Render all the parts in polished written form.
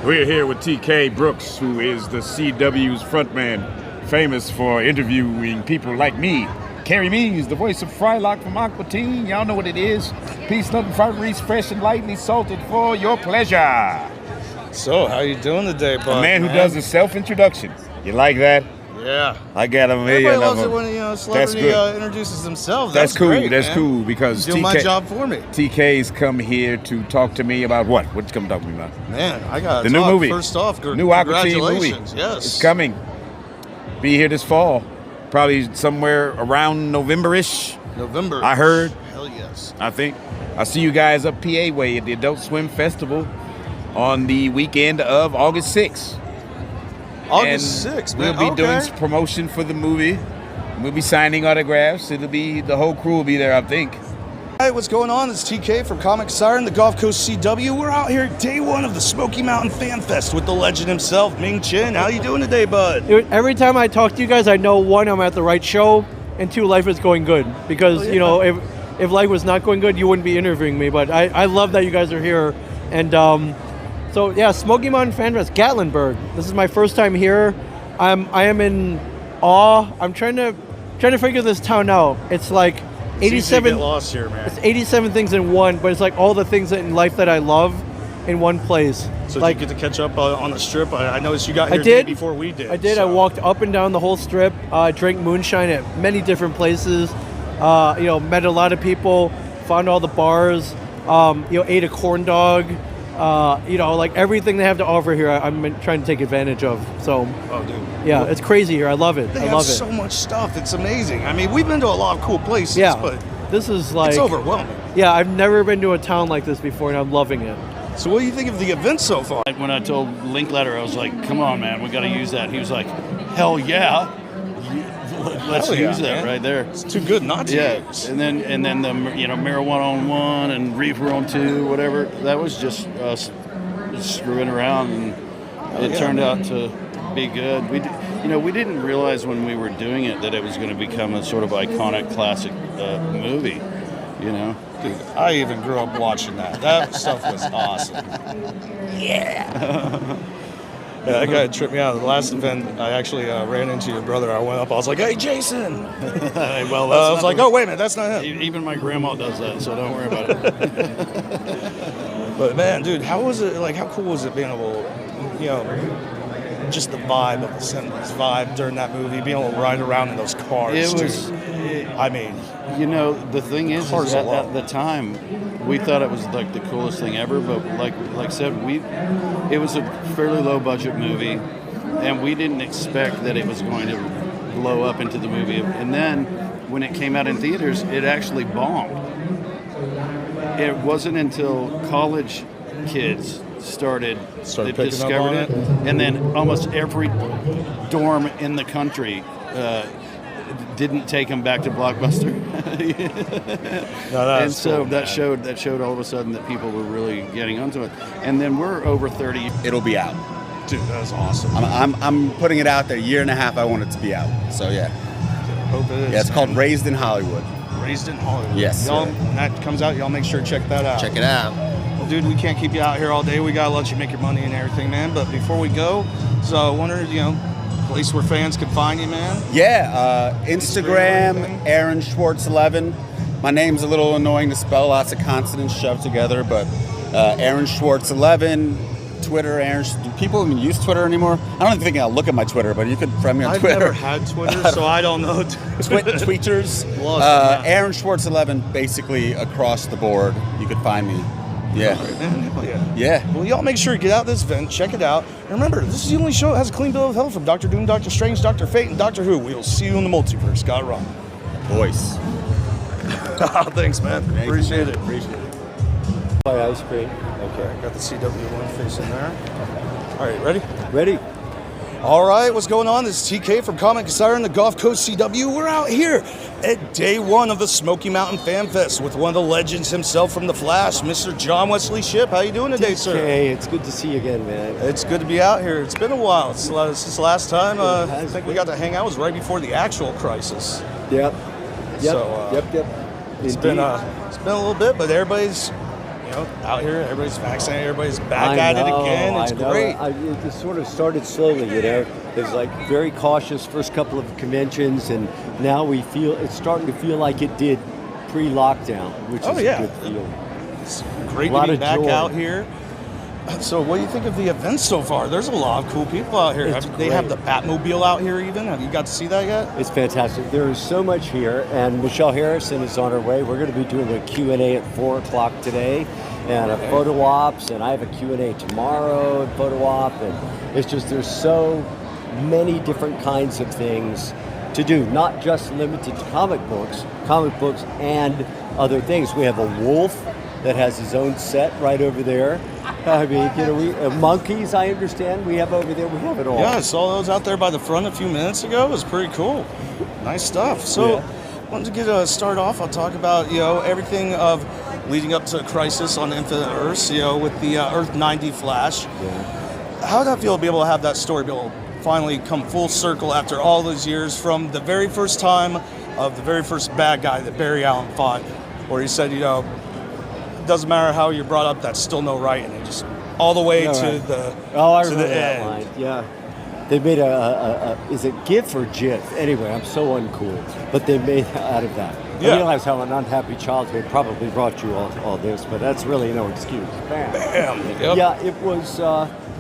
We're here with TK Brooks, who is the CW's frontman, famous for interviewing people like me. Carrie Means, the voice of Frylock from Aqua Teen. Y'all know what it is. Peace, love, and fighteries, fresh and lightly salted for your pleasure. So, how you doing today, bud? A man who does a self-introduction. You like that? Yeah. I got a million Everybody loves of it them. when a celebrity introduces themselves. That's cool. Great, That's man. cool because You're doing my job for me. TK's come here to talk to me about what? What's come to talk to me about? Man, I got the new movie. First off, new Aqua Teen movie. Yes, it's coming. Be here this fall, probably somewhere around November-ish. November. I heard. Hell yes. I think. I'll see you guys up PA way at the Adult Swim Festival on the weekend of August 6th. August 6th, man. We'll be doing promotion for the movie. We'll be signing autographs. It'll be, the whole crew will be there, I think. Hey, what's going on? It's TK from Comic Siren, the Gulf Coast CW. We're out here day one of the Smoky Mountain Fan Fest with the legend himself, Ming Chen. How you doing today, bud? Every time I talk to you guys, I know, one, I'm at the right show, and two, life is going good. Because, you know, if life was not going good, you wouldn't be interviewing me. But I love that you guys are here. And so, yeah, Smoky Mountain Fan Fest, Gatlinburg. This is my first time here. I am in awe. I'm trying to figure this town out. It's like 87. Get lost here, man. It's 87 things in one, but it's like all the things in life that I love in one place. So like, did you get to catch up on the strip? I noticed you got here the day before we did. I did. So. I walked up and down the whole strip. Drank moonshine at many different places. Met a lot of people. Found all the bars. Ate a corn dog. Like everything they have to offer here, I'm trying to take advantage of. So, oh, dude. Yeah, it's crazy here. I love it. They I love have so much stuff. It's amazing. I mean, we've been to a lot of cool places, but this is like it's overwhelming. Yeah, I've never been to a town like this before, and I'm loving it. So, what do you think of the event so far? When I told Linkletter, I was like, "Come on, man, we got to use that." And he was like, "Hell yeah." Let's use that right there. It's too good not to use. And then the marijuana on one and reefer on two, whatever. That was just us screwing around, and it turned out to be good. We didn't realize when we were doing it that it was going to become a sort of iconic classic movie. You know, Dude, I even grew up watching that. That stuff was awesome. Yeah, that guy tripped me out. The last event, I actually ran into your brother. I went up, I was like, hey, Jason! well, I was like, oh, wait a minute, that's not him. even my grandma does that, so don't worry about it. But man, dude, how was it, like, how cool was it being able, you know, just the vibe of the 70s vibe during that movie, being able to ride around in those cars, It was, I mean, you know, the thing is Cars at alone. the time, we thought it was like the coolest thing ever. But like I said, it was a fairly low budget movie, and we didn't expect that it was going to blow up into the movie. And then when it came out in theaters, it actually bombed. It wasn't until college kids started Started that picking up on discovered it, and then almost every dorm in the country didn't take them back to Blockbuster. no, that's And so cool, that showed all of a sudden that people were really getting onto it. And then we're over 30. It'll be out. Dude, that was awesome. I'm putting it out there. 1.5 years, I want it to be out. So yeah. Hope it is. Yeah, it's called Raised in Hollywood. Raised in Hollywood. Yes, Y'all, sir. when that comes out, y'all make sure to check that out. Check it out. Well, dude, we can't keep you out here all day. We gotta let you make your money and everything, man. But before we go, so I wondered, you know, place where fans can find you, man. Yeah, Instagram, Aaron Schwartz 11. My name's a little annoying to spell, lots of consonants shoved together, but Aaron Schwartz 11. Twitter, Aaron. Do people even use Twitter anymore? I don't even think I'll look at my Twitter, but you could friend me on I've Twitter. never had Twitter, so I don't know. Tweeters. Lost it, yeah. Aaron Schwartz 11, basically across the board. You could find me. Yeah. Hell yeah. Yeah. Well, y'all make sure to get out this event, check it out. And remember, this is the only show that has a clean bill of health from Doctor Doom, Doctor Strange, Doctor Fate, and Doctor Who. We'll see you in the multiverse. God run. Voice. Thanks, man. Appreciate it. Appreciate it. Buy ice cream. Okay, got the CW1 face in there. All right, ready? Ready? All right, what's going on? This is TK from Comic Siren, the Gulf Coast CW. We're out here at day one of the Smoky Mountain Fan Fest with one of the legends himself from The Flash, Mr. John Wesley Shipp. How you doing today, sir? Hey, it's good to see you again, man. It's good to be out here. It's been a while since the last time. I has think we got to hang out. It was right before the actual crisis. Yep. So, Yep. It's been a little bit, but everybody's out here. Everybody's vaccinated. Everybody's back at it again. It's great. It just sort of started slowly, It was like very cautious first couple of conventions, and now it's starting to feel like it did pre-lockdown, which is a good feeling. It's great A lot to be of back joy. out here. So, what do you think of the event so far? There's a lot of cool people out here. It's They have great. the Batmobile out here. Even have you got to see that yet? It's fantastic. There is so much here, and Michelle Harrison is on her way. We're going to be doing a Q&A at 4 o'clock today, and a photo ops, and I have a Q&A tomorrow, and photo op, and it's just there's so many different kinds of things to do, not just limited to comic books and other things. We have a wolf that has his own set right over there. I mean, monkeys, I understand, we have over there. We have it all. Yeah, I saw those out there by the front a few minutes ago. It was pretty cool. Nice stuff. So, wanted to get start off. I'll talk about everything of leading up to Crisis on Infinite Earths. With the Earth 90 Flash. Yeah. How did that feel to be able to have that story be able to finally come full circle after all those years from the very first time of the very first bad guy that Barry Allen fought, where he said, it doesn't matter how you're brought up, that's still no right, and it just all the way to the I to remember the that end. line. Yeah, they made is it GIF or GIF? Anyway, I'm so uncool, but they made out of that. Yeah. I realize how an unhappy childhood probably brought you all this, but that's really no excuse. Bam. Bam. Yep. Yeah, it was.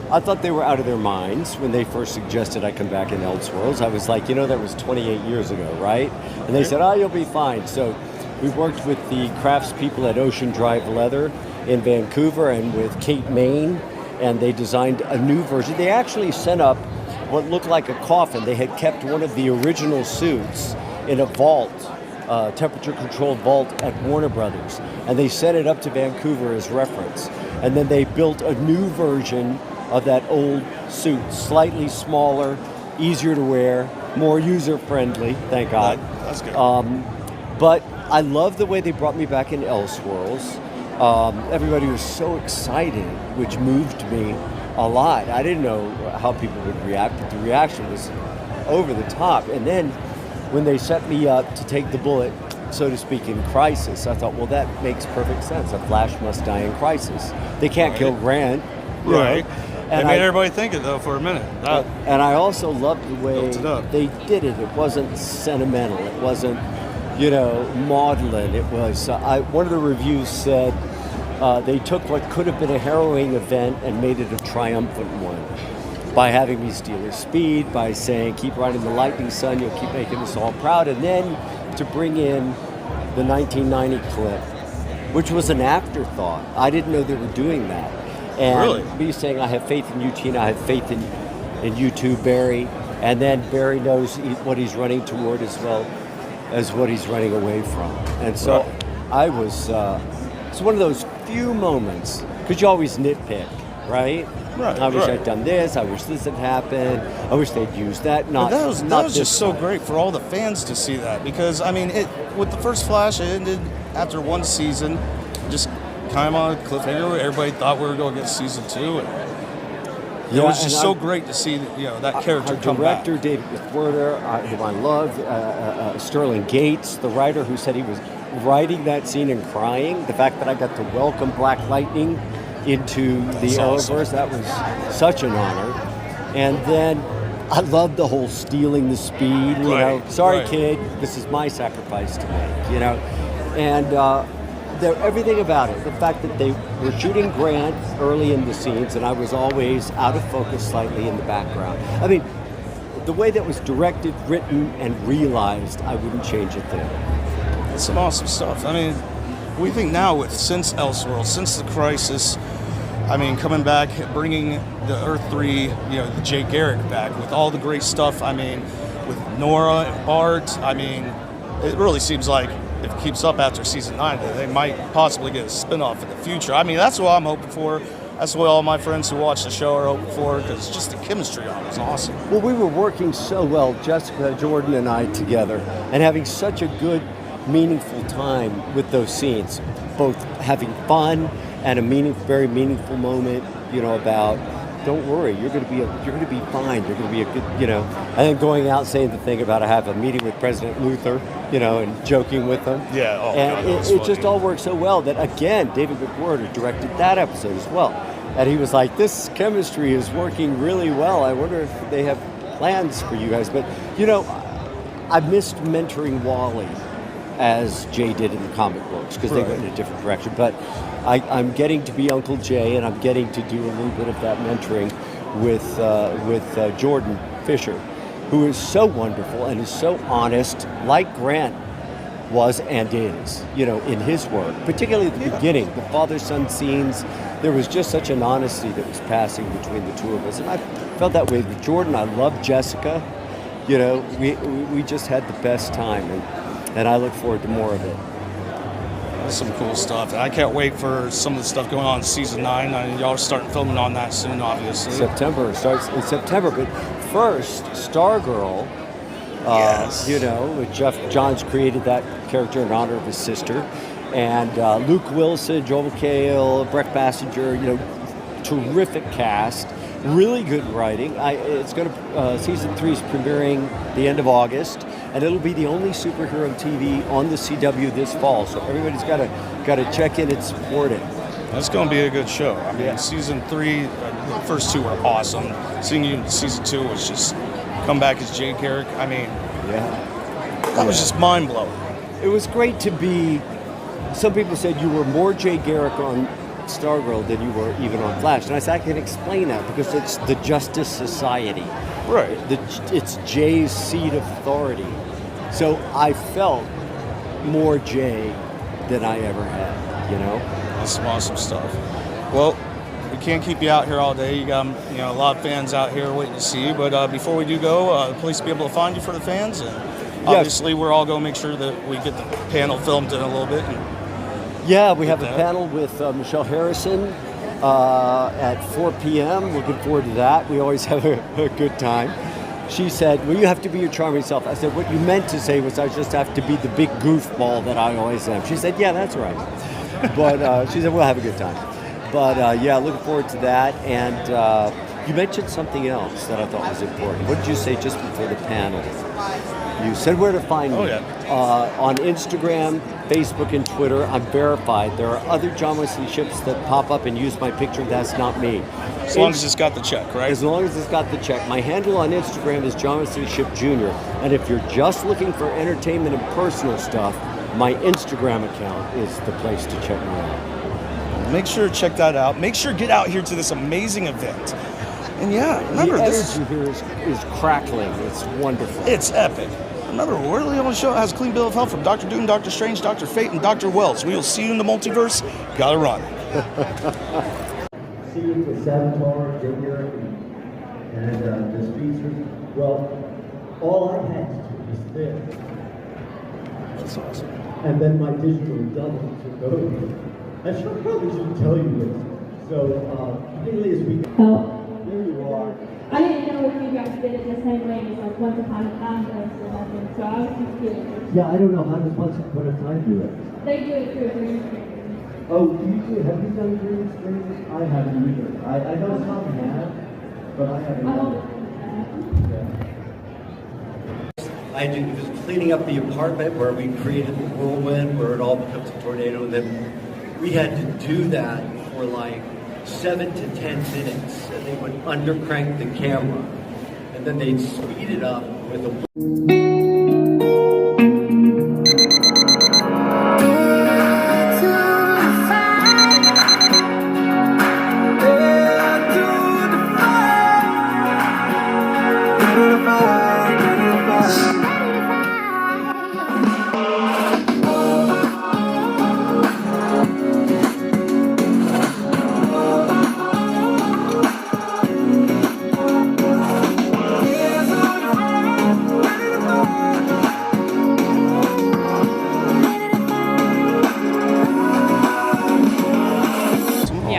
I thought they were out of their minds when they first suggested I come back in Elseworlds. I was like, that was 28 years ago, right? And they said, you'll be fine. So we worked with the crafts people at Ocean Drive Leather in Vancouver and with Kate Main, and they designed a new version. They actually sent up what looked like a coffin. They had kept one of the original suits in a vault, temperature-controlled vault at Warner Brothers, and they sent it up to Vancouver as reference. And then they built a new version of that old suit, slightly smaller, easier to wear, more user-friendly, thank God. That's good. But I love the way they brought me back in Elseworlds. Everybody was so excited, which moved me a lot. I didn't know how people would react, but the reaction was over the top. And then when they set me up to take the bullet so to speak, in crisis. I thought, well, that makes perfect sense. A Flash must die in crisis. They can't kill Grant. you know. Right. They And made everybody think it though for a minute. and I also loved the way Built it up. they did it. It wasn't sentimental. It wasn't, maudlin. It was. One of the reviews said they took what could have been a harrowing event and made it a triumphant one by having me steal his speed, by saying, "Keep riding the lightning, son. You'll keep making us all proud," and then to bring in the 1990 clip, which was an afterthought. I didn't know they were doing that. And Really? me saying, I have faith in you, Tina, I have faith in you too, Barry. And then Barry knows what he's running toward as well as what he's running away from. And so I was, it's one of those few moments, because you always nitpick, right? Right, I wish right. I'd done this, I wish this had happened, I wish they'd used that. But Not, that was not just this so time. great for all the fans to see that, because I mean, with the first Flash, it ended after one season, just kind of on a cliffhanger. Everybody thought we were going to get season 2, and it was just so great to see that character Our come back. director, David McWhirter, who I love, Sterling Gates, the writer who said he was writing that scene and crying. The fact that I got to welcome Black Lightning into the That's awesome. Arrowverse, that was such an honor. And then I loved the whole stealing the speed, Right, Sorry, right. kid, this is my sacrifice to make, And everything about it, the fact that they were shooting Grant early in the scenes and I was always out of focus slightly in the background. I mean, the way that was directed, written, and realized, I wouldn't change a thing. It's some awesome stuff. I mean, we think now since Elseworld, since the Crisis, I mean, coming back, bringing the Earth 3, the Jay Garrick back with all the great stuff. I mean, with Nora and Bart. I mean, it really seems like if it keeps up after season 9, that they might possibly get a spinoff in the future. I mean, that's what I'm hoping for. That's what all my friends who watch the show are hoping for, because just the chemistry on it is awesome. Well, we were working so well, Jessica, Jordan, and I together, and having such a good, meaningful time with those scenes, both having fun and a very meaningful moment, about don't worry, you're going to be fine. You're going to be a good, and then going out saying the thing about I have a meeting with President Luther, and joking with him. Yeah, oh, and God, that was it just funny. all worked so well that again, David McWhirter directed that episode as well, and he was like, "This chemistry is working really well. I wonder if they have plans for you guys." But I missed mentoring Wally as Jay did in the comic books because they went in a different direction. But I'm getting to be Uncle Jay, and I'm getting to do a little bit of that mentoring with Jordan Fisher, who is so wonderful and is so honest, like Grant was and is, in his work, particularly at the beginning, the father-son scenes. There was just such an honesty that was passing between the two of us, and I felt that way with Jordan. I love Jessica. We just had the best time, and I look forward to more of it. That's some cool stuff. And I can't wait for some of the stuff going on in season 9. I mean, y'all are starting filming on that soon, obviously. September starts in September, but first, Stargirl. Yes. Jeff Johns created that character in honor of his sister, and Luke Wilson, Joel McHale, Brett Bassinger. Terrific cast. Really good writing. It's going to season 3 is premiering the end of August, and it'll be the only superhero TV on the CW this fall. So everybody's got to check in and support it. That's going to be a good show. I mean, season 3, the first 2 were awesome. Seeing you in season 2 was just come back as Jay Garrick. I mean, that was just mind blowing. It was great to be. Some people said you were more Jay Garrick on Stargirl than you were even on Flash, and I said I can explain that because it's the Justice Society. Right. It's Jay's seat of authority. So I felt more Jay than I ever had, That's some awesome stuff. Well, we can't keep you out here all day. You got a lot of fans out here waiting to see you. But before we do go, the place to be able to find you for the fans. And obviously, we're all going to make sure that we get the panel filmed in a little bit. Yeah, we have a panel with Michelle Harrison at 4 p.m. Looking forward to that. We always have a good time. She said, well, you have to be your charming self. I said, what you meant to say was I just have to be the big goofball that I always am. She said, yeah, that's right. But she said, we'll have a good time. But looking forward to that. And you mentioned something else that I thought was important. What did you say just before the panel? You said where to find me. Oh, yeah. On Instagram, Facebook, and Twitter. I'm verified. There are other John Wesley ships that pop up and use my picture. That's not me. As long as it's got the check, right? As long as it's got the check. My handle on Instagram is John Wesley Ship Jr. And if you're just looking for entertainment and personal stuff, my Instagram account is the place to check me out. Make sure to check that out. Make sure to get out here to this amazing event. And yeah, remember The this. energy here is crackling. It's wonderful. It's epic. Remember, we're the only show that has a clean bill of health from Dr. Doom, Dr. Strange, Dr. Fate, and Dr. Wells. We will see you in the multiverse. Gotta run. See you with Savitar, Junior, and the speeches. Well, all I had to do was this. That's awesome. And then my digital double took over. I probably shouldn't tell you this. So, immediately as we Oh, there you are. I didn't know if you guys did it the same way as like Once Upon a Time does or nothing, so I was just curious. Yeah, I don't know how does Once Upon a Time do it. They do it through a green screen. Oh, have you done green screen? I haven't either. I know some have, but I haven't I done love it. it. I was cleaning up the apartment where we created the whirlwind, where it all becomes a tornado. And then we had to do that for like 7 to 10 minutes. And they would undercrank the camera. And then they'd speed it up with a...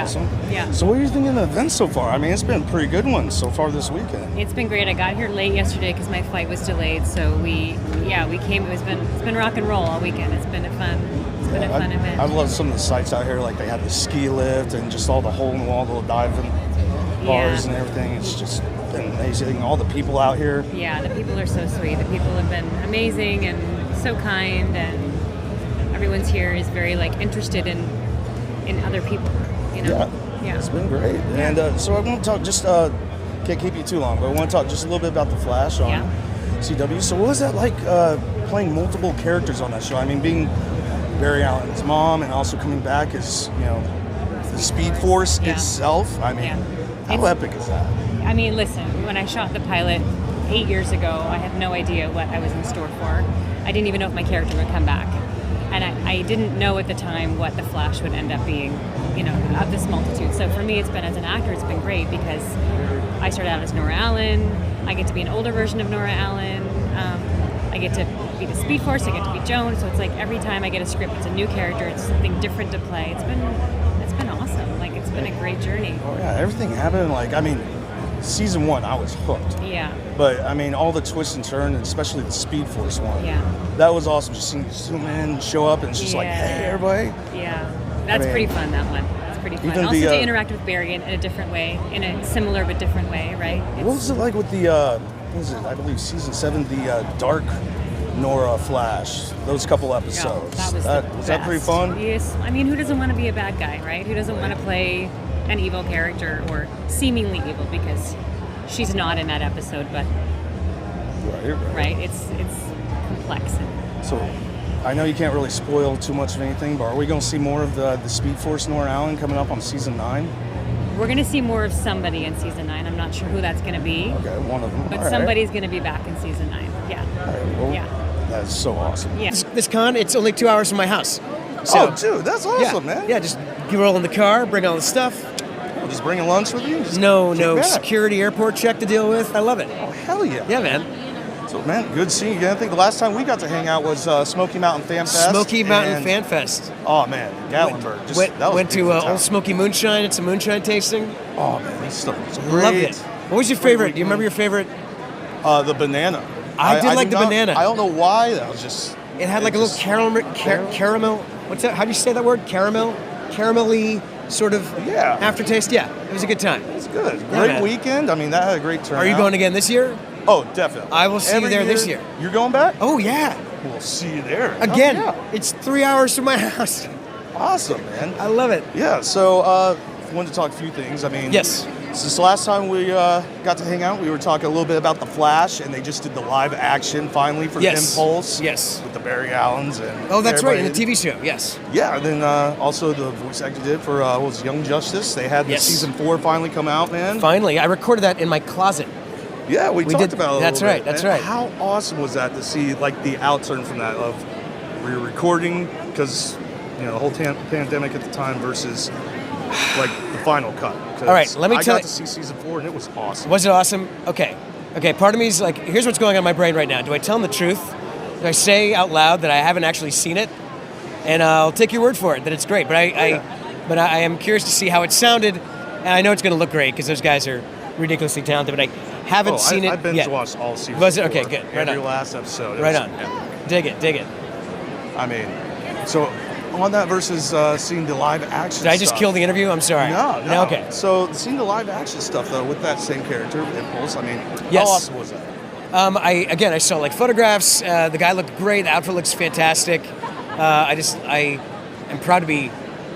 Awesome. Yeah. So what are you thinking of the event so far? I mean, it's been a pretty good one so far this weekend. It's been great. I got here late yesterday because my flight was delayed. So we came. It's been rock and roll all weekend. It's been a fun event. I love some of the sites out here. Like they have the ski lift and just all the hole-in-the-wall little diving bars and everything. It's just been amazing. All the people out here. Yeah, the people are so sweet. The people have been amazing and so kind, and everyone's here is very like interested in other people. You know. Yeah. It's been great. And so I want to talk just can't keep you too long, but I want to talk just a little bit about The Flash on CW. So what was that like playing multiple characters on that show? I mean, being Barry Allen's mom and also coming back as, you know, the Speed Force itself. I mean, how epic is that? I mean, listen, when I shot the pilot 8 years ago, I had no idea what I was in store for. I didn't even know if my character would come back. And I didn't know at the time what The Flash would end up being, you know, of this multitude. So for me, it's been, as an actor, it's been great because I started out as Nora Allen. I get to be an older version of Nora Allen. I get to be the Speed Force. I get to be Joan. So it's like every time I get a script, it's a new character. It's something different to play. It's been awesome. Like, it's been a great journey. Oh yeah, everything happened. Like, I mean, season 1, I was hooked. Yeah. But I mean, all the twists and turns, and especially the Speed Force one. Yeah. That was awesome. Just seeing you zoom in, show up, and it's just like, hey, everybody. Yeah. That's pretty fun, that one. It's pretty fun. Even Also the, to interact with Barry in a different way, in a similar but different way, right? What was it like with the, what was it, I believe season 7, the Dark Nora Flash, those couple episodes. Yeah, that was that pretty fun? Yes. I mean, who doesn't want to be a bad guy, right? Who doesn't want to play an evil character or seemingly evil, because she's not in that episode, but right? It's complex. So I know you can't really spoil too much of anything, but are we going to see more of the Speed Force Nora Allen coming up on season 9? We're going to see more of somebody in season 9. I'm not sure who that's going to be. Okay, one of them. But somebody's going to be back in season 9. Yeah. All right, well, that is so awesome. Yeah. This con, it's only 2 hours from my house. So, oh, dude, that's awesome, man. Yeah, just roll in the car, bring all the stuff. Just bringing lunch with you? Just No back. security airport check to deal with. I love it. Oh, hell yeah. Yeah, man. So, man, good seeing you. I think the last time we got to hang out was Smoky Mountain Fan Fest. Smoky Mountain Fan Fest. Oh, man, Gatlinburg. Went to Old Smoky Moonshine. It's a moonshine tasting. Oh, man, this stuff was great. Loved it. What was your favorite? Do you remember your favorite? The banana. I did like the banana. I don't know why. That was just... It had like a little caramel. What's that? How do you say that word? Caramelly sort of aftertaste. Yeah, it was a good time. It's good. Yeah, Great man. weekend. I mean, that had a great turnout. Are you going again this year? Oh, definitely. I will see Every you there this year. You're going back? Oh yeah. We'll see you there. Again, Oh, yeah. it's 3 hours from my house. Awesome, man. I love it. Yeah, so wanted to talk a few things. I mean, Yes. Since the last time we got to hang out, we were talking a little bit about The Flash, and they just did the live action finally for Yes. Impulse. Yes. With the Barry Allens and Oh, that's right, in the everybody. TV show. Yes. Yeah, and then also the voice actor did for what was it, Young Justice. They had the Yes. season 4 finally come out, man. Finally, I recorded that in my closet. Yeah, we talked did- about it a that's little right, bit. that's And right. How awesome was that to see like the outturn from that of we were recording because the whole pandemic at the time versus like the final cut. 'Cause All right, let me I tell got you- to see season 4 and it was awesome. Was it awesome? Okay. Part of me is like, here's what's going on in my brain right now. Do I tell them the truth? Do I say out loud that I haven't actually seen it? And I'll take your word for it that it's great. But I am curious to see how it sounded, and I know it's going to look great because those guys are ridiculously talented. But I haven't seen it I binge yet. watched all season. Was it? Okay, 4, good. Right Every on. last episode. It Right was on. epic. Dig it. I mean, so on that versus seeing the live action. Did I just stuff. kill the interview? I'm sorry. No. Okay. So seeing the live action stuff though with that same character, Impulse. I mean, Yes. how awesome was that? I saw like photographs. The guy looked great. The outfit looks fantastic. I am proud to be,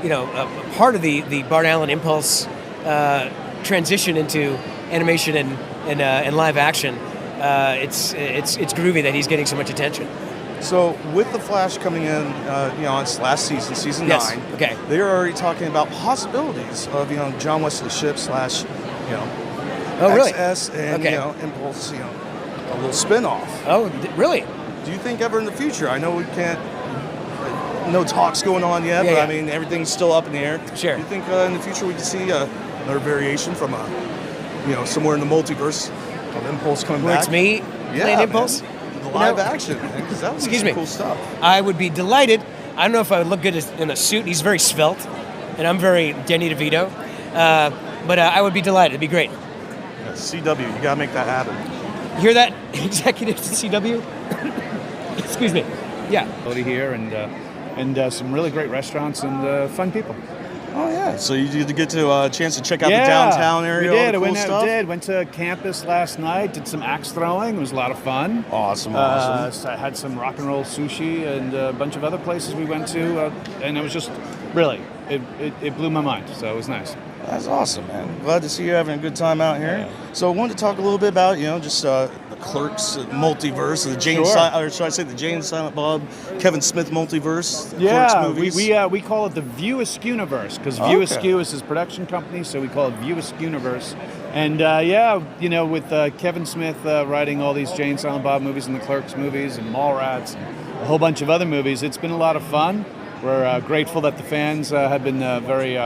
a part of the Bart Allen Impulse transition into animation and live action. It's groovy that he's getting so much attention. So with the Flash coming in, on its last season, season Yes. 9, Okay. they are already talking about possibilities of John Wesley Shipp / Oh, really? XS and Okay. Impulse, a little spin-off. Oh, really? Do you think ever in the future? I know we can't. No talks going on yet, Yeah, but yeah. I mean everything's still up in the air. Sure. Do you think in the future we could see another variation from somewhere in the multiverse of Impulse coming Where back? it's me Yeah, playing man. Impulse? The live action, man, because that was Excuse some me. cool stuff. I would be delighted. I don't know if I would look good in a suit. He's very svelte, and I'm very Danny DeVito. But I would be delighted. It'd be great. Yeah, CW, you gotta make that happen. You hear that, executives at CW? Excuse me. Yeah. Here and some really great restaurants and fun people. Oh yeah, so you did get to a chance to check out the downtown area. We all did. the I cool stuff? went to campus last night. Did some axe throwing. It was a lot of fun. Awesome. So I had some rock and roll sushi and a bunch of other places we went to, and it was just really it blew my mind. So it was nice. That's awesome, man. Glad to see you having a good time out here. Yeah. So I wanted to talk a little bit about, just the Clerks multiverse, the Jane, Sure. or should I say the Jane Silent Bob, Kevin Smith multiverse? The Yeah, Clerks movies. we call it the View Askew universe because Okay. View Askew is his production company, so we call it View Askew universe. And with Kevin Smith writing all these Jane Silent Bob movies and the Clerks movies and Mallrats and a whole bunch of other movies, it's been a lot of fun. We're grateful that the fans have been very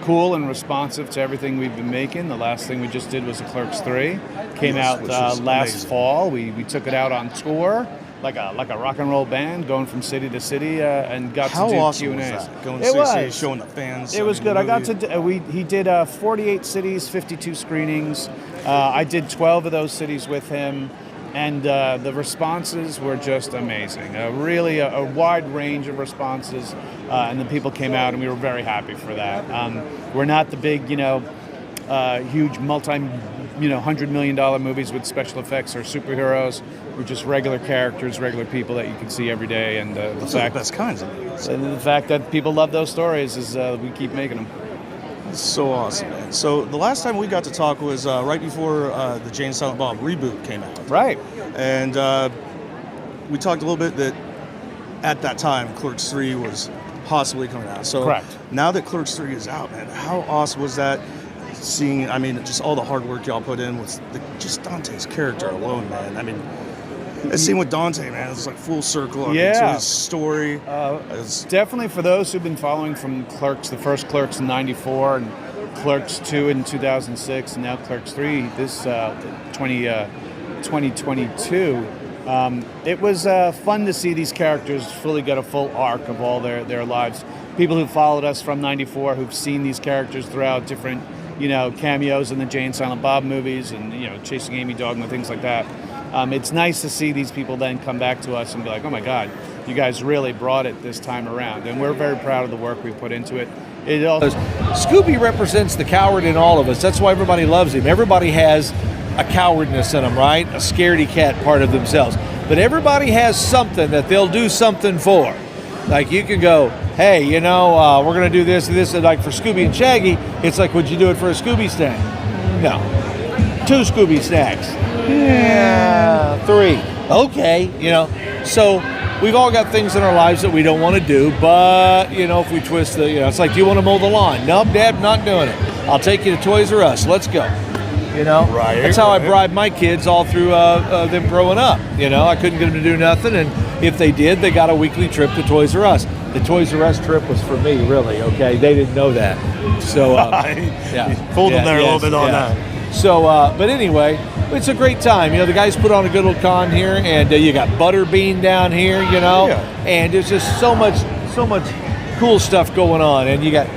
cool and responsive to everything we've been making. The last thing we just did was the Clerks 3. Came Yes, out which was last amazing. fall. We took it out on tour. Like a rock and roll band, going from city to city, and got How to do awesome Q&As. was that? Going It city to was. city, showing the fans. It was good. the I got movie. to. He did 48 cities, 52 screenings. I did 12 of those cities with him, and the responses were just amazing. Really a wide range of responses, and the people came out, and we were very happy for that. We're not the big, huge $100 million movies with special effects or superheroes. We're just regular characters, regular people that you can see every day, and the Those are fact the best kinds of movies. and the fact that people love those stories is we keep making them. It's so awesome, man. So the last time we got to talk was right before the Jane Silent Bob reboot came out. Right. And we talked a little bit that at that time, Clerks 3 was possibly coming out. So Correct. now that Clerks 3 is out, man, how awesome was that? Seeing, just all the hard work y'all put in with just Dante's character alone, man. That scene with Dante, man, it's like full circle to Yeah. his story. It's definitely for those who've been following from Clerks, the first Clerks in '94 and Clerks 2 in 2006, and now Clerks 3 this 2022. It was fun to see these characters fully get a full arc of all their lives. People who followed us from '94 who've seen these characters throughout different cameos in the Jane Silent Bob movies and Chasing Amy Dogma, things like that. It's nice to see these people then come back to us and be like, oh my God, you guys really brought it this time around. And we're very proud of the work we put into it. Scooby represents the coward in all of us. That's why everybody loves him. Everybody has a cowardness in them, right? A scaredy cat part of themselves. But everybody has something that they'll do something for. Like you can go, hey, you know, we're going to do this and this. And like for Scooby and Shaggy, it's like, would you do it for a Scooby snack? No. 2 Scooby snacks. Yeah, 3. Okay, you know. So we've all got things in our lives that we don't want to do, but, you know, if we twist the, you know, it's like, do you want to mow the lawn? Nope, Dad, not doing it. I'll take you to Toys R Us. Let's go. You know, that's how I bribed my kids all through them growing up. You know, I couldn't get them to do nothing, and if they did, they got a weekly trip to Toys R Us. The Toys R Us trip was for me, really. Okay, they didn't know that, so yeah, fooled them there a little bit on that. So, but anyway, it's a great time. You know, the guys put on a good little con here, and you got Butterbean down here. You know, and there's just so much cool stuff going on, and you got.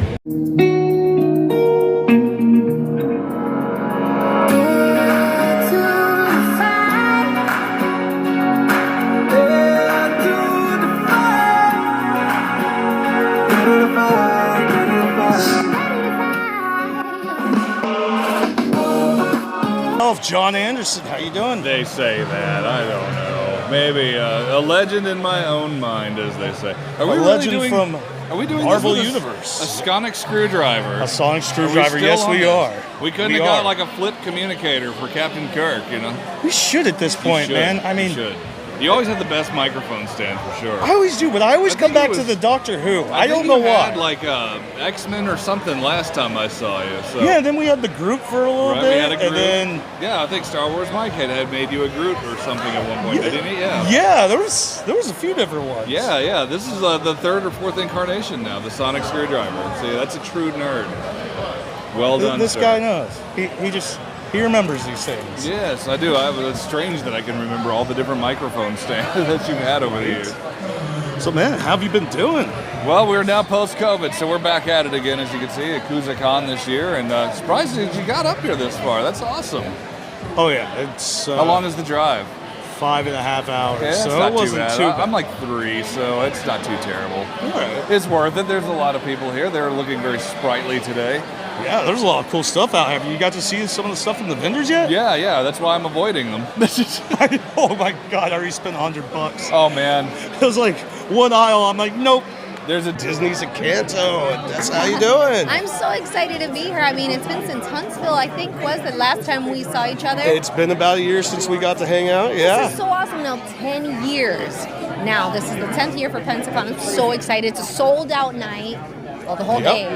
John Anderson, how you doing? They say that. I don't know. Maybe a legend in my own mind, as they say. Are we really doing from? Are we doing Marvel this with Universe? A sonic screwdriver. A sonic screwdriver. Yes, we are. We couldn't have got like a flip communicator for Captain Kirk, you know. We should at this point, man. I mean, should. You always have the best microphone stand for sure. I always do, but I always come back to the Doctor Who. I don't know why. Had like X-Men or something last time I saw you. So. Yeah, then we had the Groot for a little bit, we had a Groot. and then I think Star Wars Mike had made you a Groot or something at one point, didn't he? Yeah. Yeah, there was a few different ones. Yeah. This is the 3rd or 4th incarnation now, the sonic screwdriver. See, that's a true nerd. Well done, This sir. guy knows. He remembers these things. Yes, I do. It's strange that I can remember all the different microphone stands that you've had over the years. So, man, how have you been doing? Well, we're now post-COVID, so we're back at it again, as you can see, at KuzaCon this year. And surprised that you got up here this far. That's awesome. Oh, yeah. It's how long is the drive? 5.5 hours. Yeah, so not it wasn't too bad. I'm like 3, so it's not too terrible. Right. It's worth it. There's a lot of people here. They're looking very sprightly today. Yeah, there's a lot of cool stuff out here. Have you got to see some of the stuff from the vendors yet? Yeah. That's why I'm avoiding them. Oh my God! I already spent $100. Oh man, it was like one aisle. I'm like, nope. There's a Disney's at Canto, and that's how you doing. I'm so excited to be here. I mean, it's been since Huntsville, I think, was the last time we saw each other. It's been about a year since we got to hang out. Yeah. This is so awesome. Now, 10 years. Now, this is the 10th year for Pensacon. I'm so excited. It's a sold-out night. Well, the whole day.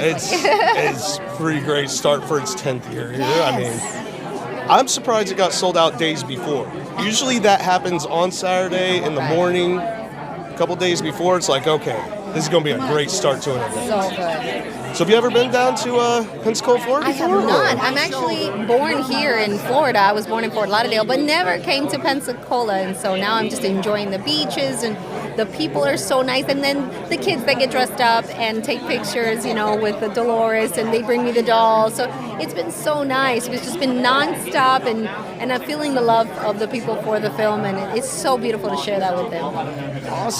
It's a pretty great start for its 10th year. Yes. I mean, I'm surprised it got sold out days before. Usually that happens on Saturday in the morning. A couple days before, it's like, okay, this is going to be a great start to an event. So good. So have you ever been down to Pensacola, Florida? I have not. I'm actually born here in Florida. I was born in Fort Lauderdale, but never came to Pensacola. And so now I'm just enjoying the beaches, and the people are so nice. And then the kids that get dressed up and take pictures, you know, with the Dolores, and they bring me the dolls. So it's been so nice. It's just been nonstop, and I'm feeling the love of the people for the film, and it's so beautiful to share that with them.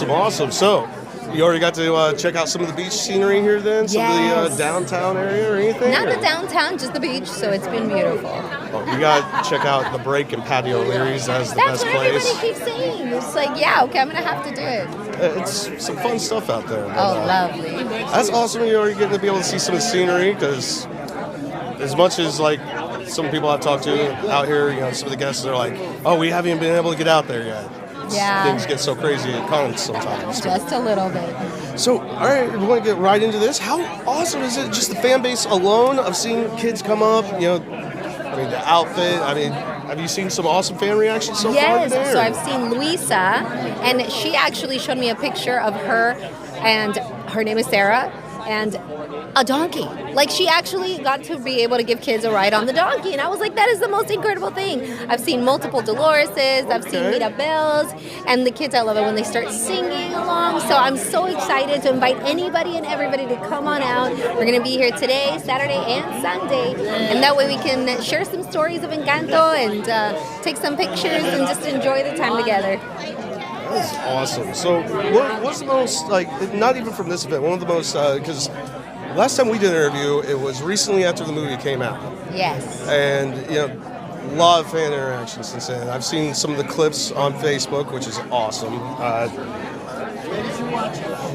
Awesome. So, you already got to check out some of the beach scenery here then? Some of the downtown area or anything? Not the downtown, just the beach, so it's been beautiful. Oh, you got to check out the Break and Patio O'Leary's as the That's best what place. everybody keeps saying. It's like, yeah, okay, I'm going to have to do it. It's some fun stuff out there. Oh, lovely. That's awesome. You're already getting to be able to see some of the scenery, because as much as like some people I've talked to out here, you know, some of the guests are like, oh, we haven't even been able to get out there yet. Yeah. Things get so crazy at cons sometimes. Just a little bit. So, all right, we want to get right into this. How awesome is it, just the fan base alone of seeing kids come up, you know, I mean, the outfit, I mean, have you seen some awesome fan reactions so far Yes, today? so I've seen Luisa, and she actually showed me a picture of her, and her name is Sarah, and a donkey. Like, she actually got to be able to give kids a ride on the donkey, and I was like, that is the most incredible thing. I've seen multiple Doloreses, I've seen Mirabelles, and the kids, I love it when they start singing along. So I'm so excited to invite anybody and everybody to come on out. We're going to be here today, Saturday, and Sunday, and that way we can share some stories of Encanto and take some pictures and just enjoy the time together. That's awesome. So what's the most, like, not even from this event, one of the most, because last time we did an interview, it was recently after the movie came out. Yes. And, you know, A lot of fan interaction since then. I've seen some of the clips on Facebook, which is awesome.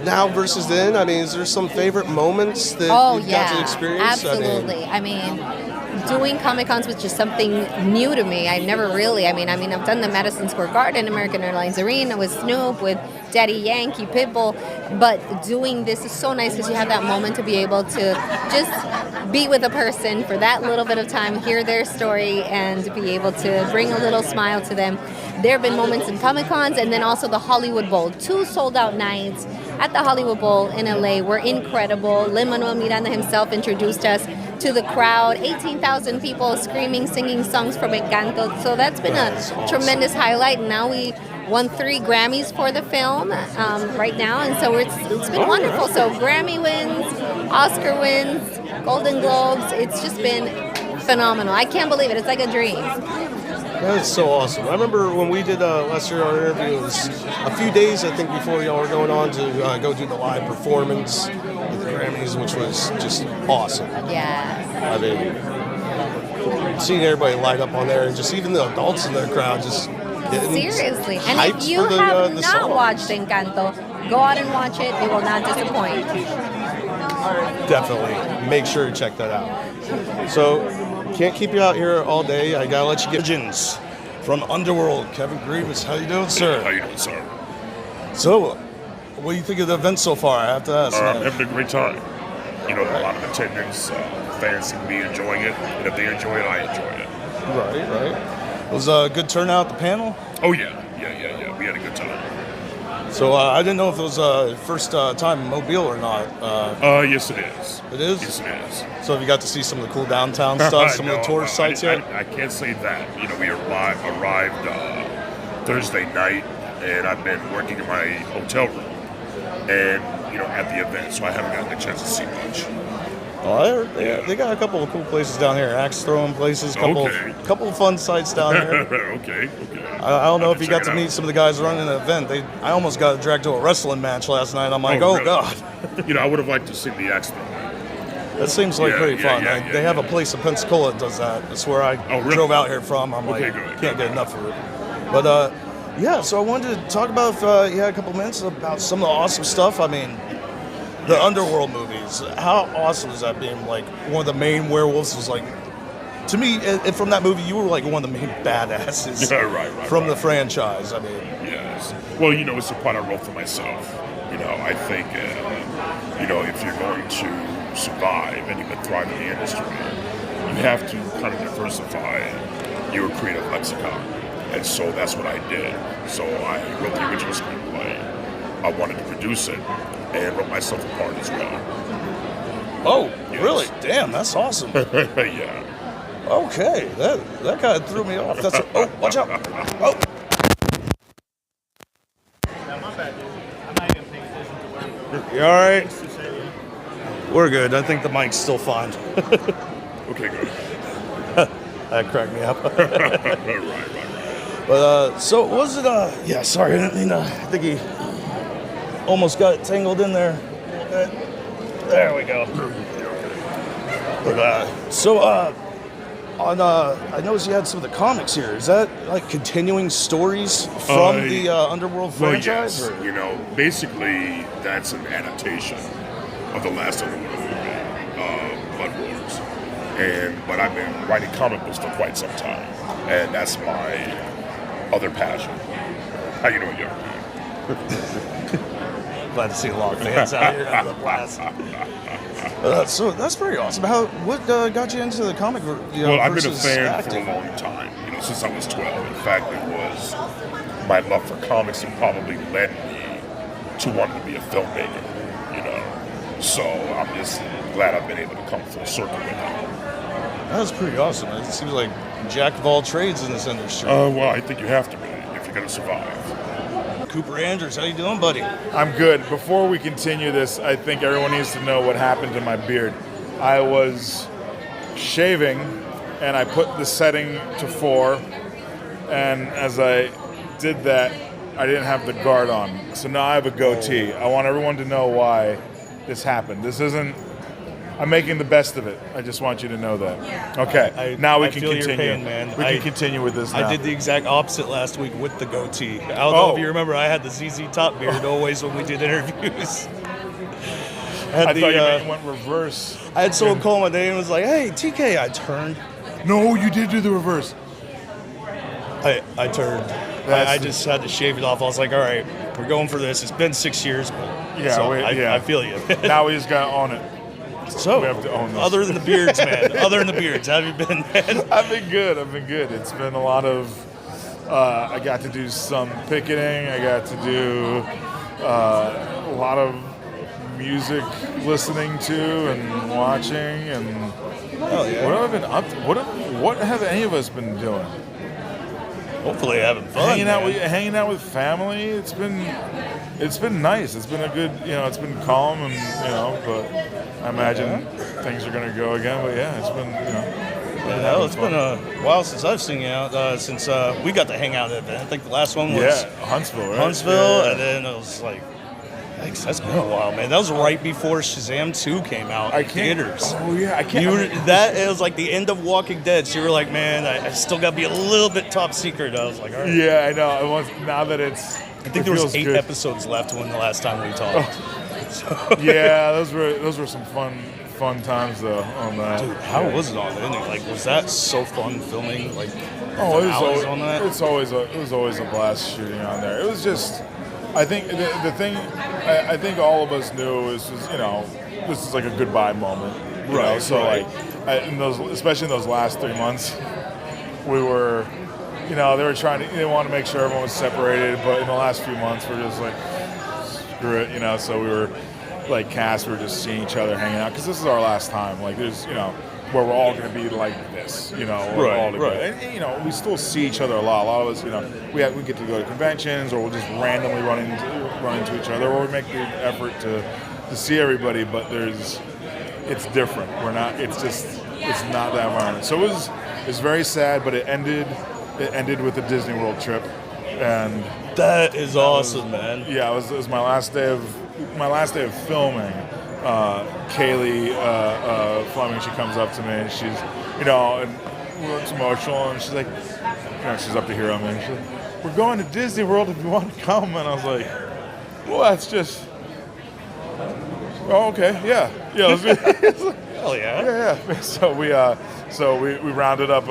Now versus then, I mean, is there some favorite moments that you've got to experience? Absolutely. I mean, doing Comic-Cons was just something new to me. I've never really, I've done the Madison Square Garden, American Airlines Arena with Snoop, with Daddy Yankee, Pitbull, but doing this is so nice because you have that moment to be able to just be with a person for that little bit of time, hear their story, and be able to bring a little smile to them. There have been moments in Comic-Cons and then also the Hollywood Bowl. 2 sold-out nights at the Hollywood Bowl in LA were incredible. Lin-Manuel Miranda himself introduced us to the crowd. 18,000 people screaming, singing songs from Encanto. So that's been a tremendous highlight. And now we won 3 Grammys for the film right now. And so it's been wonderful. So Grammy wins, Oscar wins, Golden Globes. It's just been phenomenal. I can't believe it. It's like a dream. That is so awesome. I remember when we did last year our interview, it was a few days, I think, before y'all were going on to go do the live performance at the Grammys, which was just awesome. Yeah. I mean, seeing everybody light up on there and just even the adults in the crowd just getting Seriously. And hyped if you for the have not song. watched Encanto, go out and watch it. It will not disappoint. Definitely. Make sure to check that out. So, can't keep you out here all day. I gotta let you get Legends from Underworld. Kevin Grievous, how you doing, sir? How you doing, sir? So, what do you think of the event so far? I have to ask. I'm having a great time. You know, a lot of attendance. Fans seem to be enjoying it, and if they enjoy it, I enjoy it. Right. Was a good turnout at the panel? Oh yeah. We had a good time. So I didn't know if it was first time in Mobile or not. Yes, it is. It is? Yes, it is. So have you got to see some of the cool downtown stuff, some of the tourist sites yet? I can't say that. You know, we arrived Thursday night, and I've been working in my hotel room and, you know, at the event, so I haven't gotten a chance to see much. Oh, I heard they got a couple of cool places down here, axe throwing places, couple of fun sites down here. Okay. I don't know if you got to meet some of the guys running the event. I almost got dragged to a wrestling match last night. I'm like, really? God. You know, I would have liked to see the axe throw. That seems like pretty fun. They have a place in Pensacola that does that. That's where I drove out here from. I'm can't get enough of it. But so I wanted to talk about, if you had a couple minutes, about some of the awesome stuff. I mean, the Underworld movies. How awesome is that being like one of the main werewolves was like, to me, from that movie, you were like one of the main badasses from the franchise. I mean, yes. Well, you know, it's a part I wrote for myself. You know, I think, you know, if you're going to survive and you can thrive in the industry, you have to kind of diversify your creative lexicon. And so that's what I did. So I wrote the original screenplay. I wanted to produce it and wrote myself a part as well. Oh, really? Damn, that's awesome. Yeah. Okay, that kind of threw me off. Oh, watch out! Oh. You all right? We're good. I think the mic's still fine. Okay, good. That cracked me up. Right. But so was it? Yeah, sorry, I didn't mean. I think he almost got tangled in there. There we go. But I noticed you had some of the comics here. Is that like continuing stories from the Underworld franchise? Well, yes. You know, basically that's an adaptation of the last Underworld movie, Blood Wars. But I've been writing comic books for quite some time, and that's my other passion. How you doing, young man? Glad to see a lot of fans out here having a blast. So that's pretty awesome. What got you into the comic? Well, I've been a fan for a long time. You know, since I was 12. In fact, it was my love for comics that probably led me to wanting to be a filmmaker. You know, so I'm just glad I've been able to come full circle with it. That's pretty awesome. It seems like jack of all trades in this industry. Well, I think you have to be if you're going to survive. Cooper Andrews, how you doing, buddy? I'm good. Before we continue this, I think everyone needs to know what happened to my beard. I was shaving, and I put the setting to 4, and as I did that, I didn't have the guard on. So now I have a goatee. I want everyone to know why this happened. This isn't I'm making the best of it. I just want you to know that. Okay, now we I can feel your continue. pain, man. We can continue with this now. I did the exact opposite last week with the goatee. I don't know if you remember, I had the ZZ Top beard always when we did interviews. I thought you went reverse. I had someone call my name and was like, "Hey, TK," I turned. No, you did do the reverse. I turned. I just had to shave it off. I was like, all right, we're going for this. It's been 6 years, but I feel you. Now we just got to own it. So, we have to own this. Other than the beards, man. Other than the beards, how have you been, man? I've been good. It's been a lot of, I got to do some picketing. I got to do a lot of music listening to and watching. And oh, yeah. What have I been up to? What have any of us been doing? Hopefully having fun. Hanging out with family. It's been nice. It's been a good, it's been calm and, but I imagine things are going to go again. But yeah, it's been, it's been a while since I've seen you out, since we got to hang out at the event. I think the last one was Huntsville, right? Huntsville, and then it was like, that's been a while, man. That was right before Shazam 2 came out in theaters. Oh, yeah, I can't. It was like the end of Walking Dead, so you were like, man, I still got to be a little bit top secret. I was like, all right. Yeah, I know. Now that I think there was 8 episodes left when the last time we talked. Yeah, those were some fun times though on that. Dude, how was it on the ending? Like, was that so fun filming? Like, it was on that? It was always a blast shooting on there. It was just, I think the thing, I think all of us knew is this is like a goodbye moment, right? So like, especially in those last 3 months, we were. They want to make sure everyone was separated, but in the last few months, we're just like, screw it, so we were, like, cast, we were just seeing each other hanging out, because this is our last time, like, there's, where we're all going to be like this, we're all together. And, we still see each other a lot of us, we get to go to conventions, or we'll just randomly run into each other, or we make the effort to see everybody, but it's different, it's not that environment. So it was very sad, but it ended with the Disney World trip, and that is awesome, man. Yeah, it was my last day of filming. Kaylee Fleming, she comes up to me and she's, and it's emotional, and she's like, she's up to here on me. She's like, "We're going to Disney World if you want to come," and I was like, "Well, that's just, oh, okay, yeah, let's do it." Hell yeah. Yeah. So we rounded up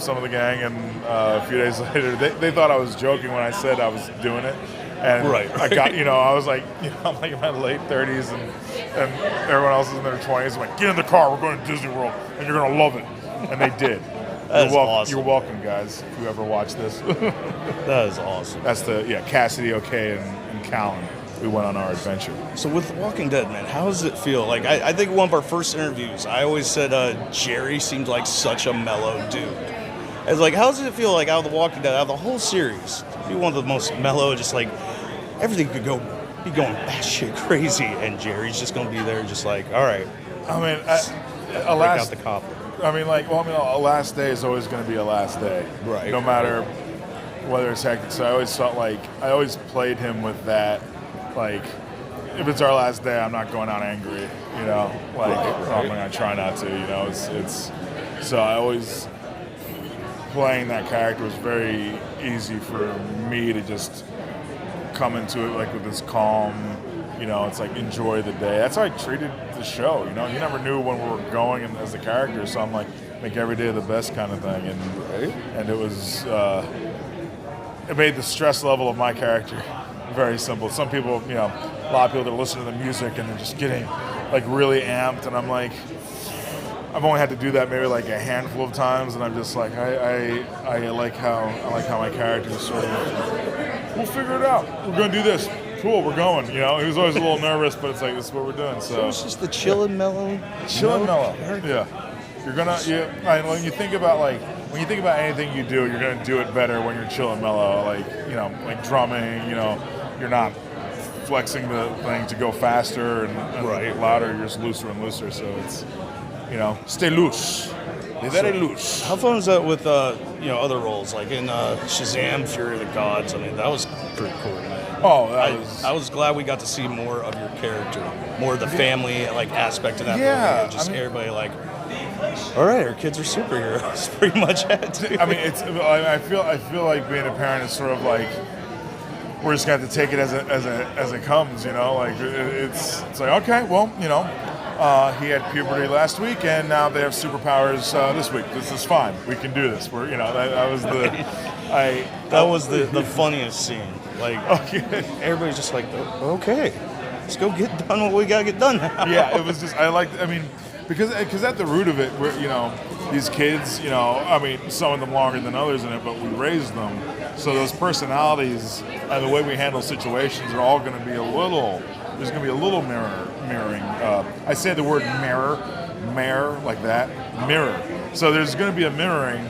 some of the gang, and a few days later, they thought I was joking when I said I was doing it, and I got, I was like, I'm like in my late 30s, and everyone else is in their 20s. I'm like, "Get in the car, we're going to Disney World, and you're gonna love it," and they did. That's awesome. You're welcome, guys. If you ever watch this, that is awesome. That's Cassidy, OK, and Callan. We went on our adventure. So with Walking Dead, man, how does it feel? Like, I think one of our first interviews, I always said Jerry seemed like such a mellow dude. It's like, how does it feel like out of The Walking Dead, out of the whole series, to be one of the most mellow, just like everything could be going batshit crazy, and Jerry's just going to be there just like, all right. I mean, break out the copper. I mean, a last day is always going to be a last day. Right. No matter whether it's hectic. So I always felt like, I always played him with that. Like, if it's our last day, I'm not going out angry, I'm going to try not to, it's so I always, playing that character was very easy for me to just come into it, like, with this calm, it's like, enjoy the day. That's how I treated the show, you never knew when we were going as the character, so I'm like, make every day the best kind of thing, and it was, it made the stress level of my character very simple. Some people, a lot of people that listen to the music and they're just getting like really amped, and I'm like, I've only had to do that maybe like a handful of times, and I'm just like, I like how my character is sort of, we'll figure it out. We're gonna do this. Cool, we're going. He was always a little nervous, but it's like, this is what we're doing. So it's just the chill and mellow. Yeah. You're gonna. When you think about anything you do, you're gonna do it better when you're chill and mellow. Like drumming. You're not flexing the thing to go faster and louder. You're just looser and looser. So it's, stay loose. Be very loose. How fun is that with other roles, like in Shazam: Fury of the Gods? I mean, that was pretty cool, man. Oh, I was glad we got to see more of your character, more of the family like aspect of that Yeah, movie. Just I mean- everybody like, all right, our kids are superheroes. Pretty much it. Dude. I mean, I feel like being a parent is sort of like we're just gonna have to take it as it comes, you know. Like it's like, okay, well, you know, he had puberty last week, and now they have superpowers this week. This is fine. We can do this. We're, you know, that was the that was the funniest scene. Like, everybody's just like, okay, let's go get done what we gotta get done now. Yeah, it was just I mean, because at the root of it, we're, you know, these kids, you know, I mean, some of them longer than others in it, but we raised them, so those personalities and the way we handle situations are all going to be a little. There's going to be a little mirroring. I say the word mirror like that, mirror. So there's going to be a mirroring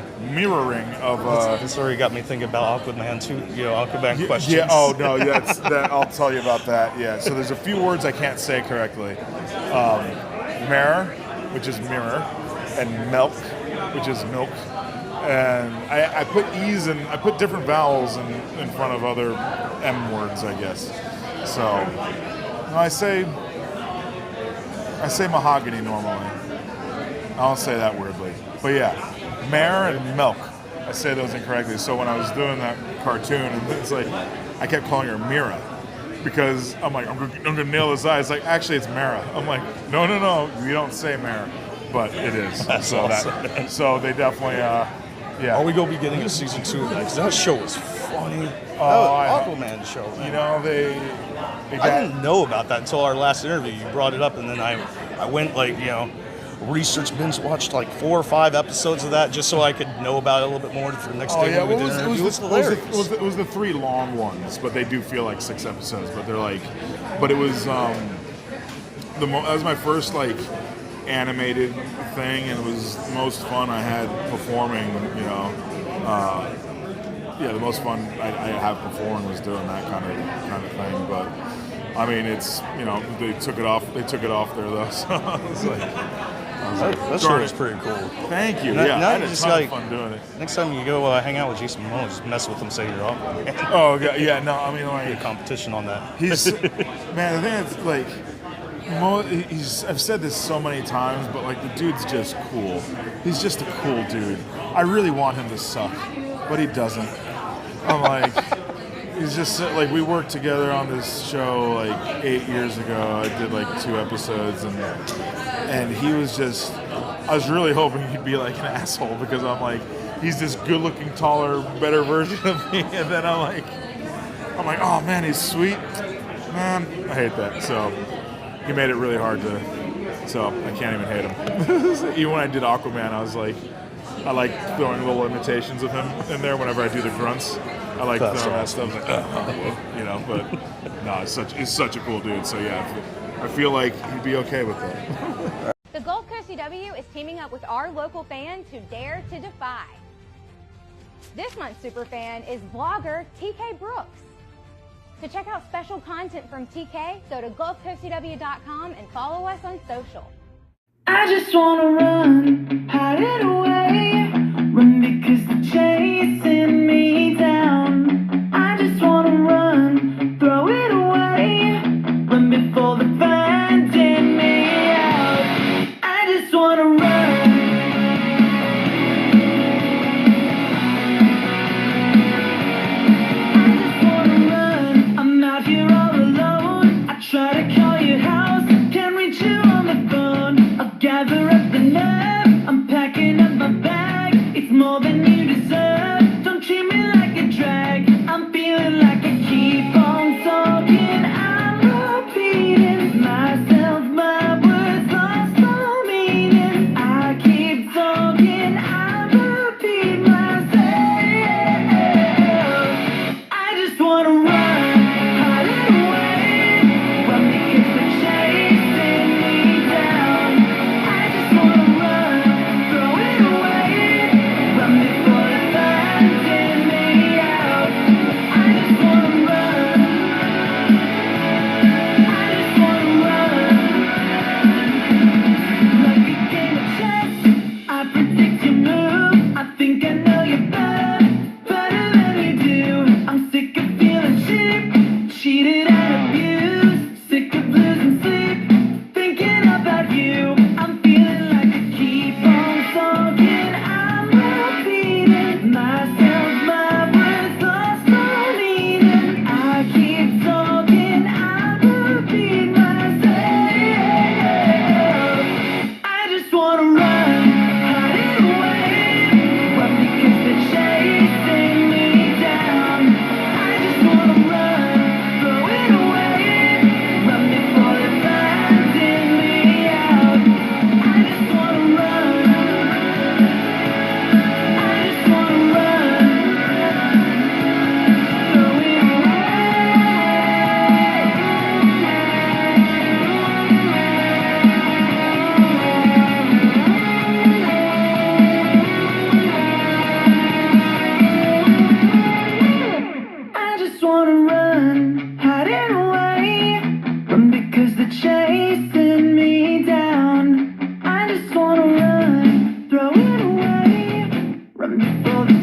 of. This already got me thinking about Aquaman too. You know, Aquaman questions. Yeah. Oh no. That. I'll tell you about that. Yeah. So there's a few words I can't say correctly. Mirror, which is mirror, and milk, which is milk. And I put E's and I put different vowels in front of other M words, I guess. So I say mahogany normally. I don't say that weirdly. But yeah, mare and milk. I say those incorrectly. So when I was doing that cartoon, it's like I kept calling her Mira. Because I'm like, I'm gonna nail his eyes. Like, actually, it's Mara. I'm like, no, we don't say Mara, but it is. That's awesome. So they definitely, yeah. Are we gonna be getting a season 2 of that? Because that show was funny. Aquaman show. Man. You know, I didn't know about that until our last interview. You brought it up, and then I went like, you know, research binge watched like 4 or 5 episodes of that just so I could know about it a little bit more for the next day. It was the 3 long ones, but they do feel like 6 episodes. But they're like, but it was that was my first like animated thing, and it was the most fun I had performing. You know, the most fun I have performing was doing that kind of thing. But I mean, it's, you know, they took it off there though. So it's like. That show is pretty cool. Thank you. Now, yeah, I had just a ton like, of fun doing it. Next time you go hang out with Jason Momoa, just mess with him, say you're off. Oh yeah, no, I mean like be a competition on that. He's man, the thing is like, I've said this so many times, but like the dude's just cool. He's just a cool dude. I really want him to suck, but he doesn't. I'm like. He's just like, we worked together on this show like 8 years ago. I did like 2 episodes, and he was just. I was really hoping he'd be like an asshole because I'm like, he's this good-looking, taller, better version of me, and then I'm like, oh man, he's sweet, man. I hate that. So he made it really hard to. So I can't even hate him. Even when I did Aquaman, I was like, I like throwing little imitations of him in there whenever I do the grunts. I like throwing that stuff, like, you know. But no, he's such a cool dude. So yeah, I feel like he'd be okay with that. The Gulf Coast CW is teaming up with our local fans who dare to defy. This month's superfan is vlogger TK Brooks. To check out special content from TK, go to GulfCoastCW.com and follow us on social. I just wanna run, hide it away, run because they're chasing me down. I just wanna run, throw it away, run before they're finding me out. I just wanna run. I just wanna run, I'm out here all alone. I try to call your house, can't reach you on the phone. I'll gather up the nerve, I'm packing up my bag. It's more than you deserve. for the